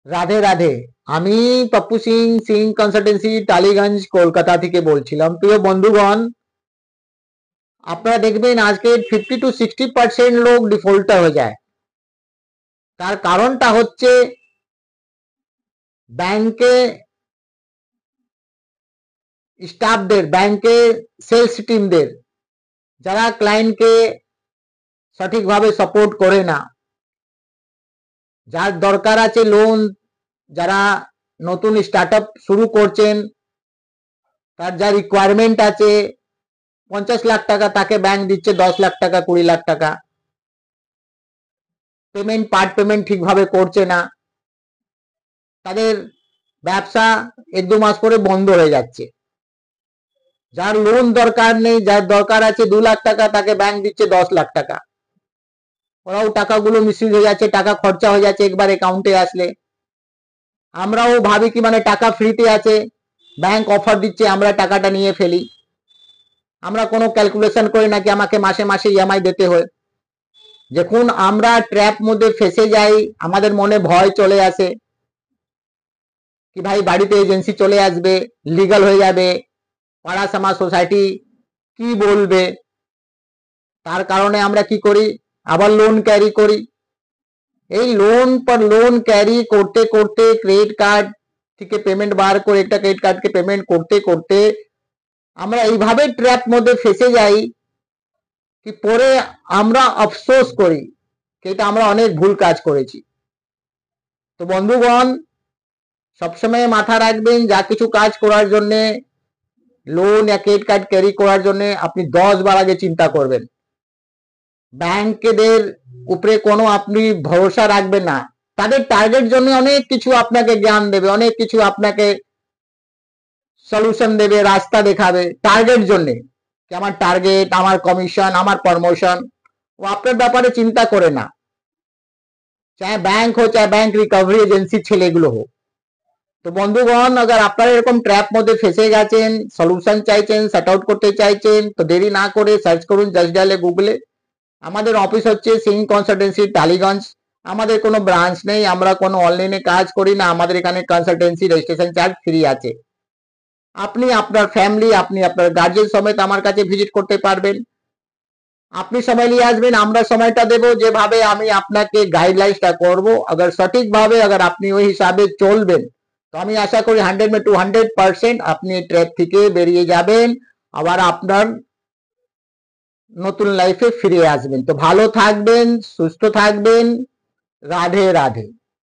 রাধে রাধে। আমি পপ্পু সিং সিং কনসালটেন্সি টালিগঞ্জ কলকাতা থেকে বলছিলাম। প্রিয় বন্ধুগণ, আপনারা দেখবেন আজকে 50 to 60% লোক ডিফল্টার হয়ে যায়। তার কারণটা হচ্ছে ব্যাংকে স্টাফদের, ব্যাংকে সেলস টিমদের, যারা ক্লায়েন্টকে সঠিকভাবে সাপোর্ট করে না। যার দরকার আছে লোন, যারা নতুন স্টার্টআপ শুরু করছেন, তার যা রিকোয়ারমেন্ট আছে 50 লাখ টাকা, তাকে ব্যাংক দিচ্ছে 10 লাখ টাকা, 20 লাখ টাকা। পেমেন্ট, পার্ট পেমেন্ট ঠিকভাবে করছে না, তাদের ব্যবসা 1-2 মাস পরে বন্ধ হয়ে যাচ্ছে। যার লোন দরকার নেই, যার দরকার আছে 2 লাখ টাকা, তাকে ব্যাংক দিচ্ছে 10 লাখ টাকা। ওরাও টাকাগুলো মিসইউজ হয়ে যাচ্ছে, টাকা খরচা হয়ে যাচ্ছে একবার অ্যাকাউন্টে আসলে। আমরাও ভাবি কি মানে টাকা ফ্রিতে আছে, ব্যাংক অফার দিচ্ছে, আমরা টাকাটা নিয়ে ফেলি। আমরা কোনো ক্যালকুলেশন করি না কি আমাকে মাসে মাসে ইএমআই দিতে হয়। যখন আমরা ট্র্যাপ মধ্যে ফেসে যাই, আমাদের মনে ভয় চলে আসে কি ভাই বাড়িতে এজেন্সি চলে আসবে, লিগাল হয়ে যাবে, পাড়া সমাজ সোসাইটি কি বলবে। তার কারণে আমরা কি করি, আবার লোন ক্যারি করি। এই লোন পর লোন ক্যারি করতে করতে ক্রেডিট কার্ড থেকে পেমেন্ট বার করে একটা ক্রেডিট কার্ডকে পেমেন্ট করতে করতে আমরা এইভাবে ট্র্যাপ মধ্যে ফেসে যাই কি পরে আমরা আফসোস করি কি এটা আমরা অনেক ভুল কাজ করেছি। তো বন্ধুগণ, সবসময় মাথা রাখবেন যা কিছু কাজ করার জন্য, লোন या ক্রেডিট কার্ড ক্যারি করার জন্য আপনি 10 বার আগে চিন্তা করবেন। ব্যাংকেদের উপরে কোনো আপনি ভরসা রাখবেন না। তাদের টার্গেট জন্য অনেক কিছু আপনাকে জ্ঞান দেবে, অনেক কিছু আপনাকে সলিউশন দেবে, রাস্তা দেখাবে টার্গেট জন্য কি আমার টার্গেট, আমার কমিশন, আমার প্রমোশন। ও আপনার ব্যাপারে চিন্তা করে না। চাहे बैंक हो, चाहे बैंक रिकवरी एजेंसी ছেলেগুলো হোক। তো বন্ধুগণ, अगर আপনারা এরকম ট্র্যাপ মধ্যে ফেসে গেছেন, সলিউশন চাইছেন, সেট আউট করতে চাইছেন, তো দেরি না করে সার্চ করুন জাস্ট ডায়ালে গুগলে। আমাদের অফিস হচ্ছে সিং কনসালটেন্সি টালিগঞ্জ। আমাদের কোনো ব্রাঞ্চ নেই, আমরা কোনো অনলাইনে কাজ করি না। আমাদের এখানে কনসালটেন্সি রেজিস্ট্রেশন চার্জ ফ্রি আছে। আপনি আপনার ফ্যামিলি, আপনি আপনার গার্জিয়ান সমেত আমার কাছে ভিজিট করতে পারবেন। আপনি সময় নিয়ে আসবেন, আমরা সময়টা দেব। যেভাবে আমি আপনাকে গাইডলাইন্সটা করব, अगर সঠিকভাবে अगर আপনি ওই হিসাবে চলবেন, তো আমি আশা করি 100% আপনি ট্র্যাপ থেকে বেরিয়ে যাবেন, আবার আপনার নতুন লাইফে ফিরে আসবেন। তো ভালো থাকবেন, সুস্থ থাকবেন। রাধে রাধে।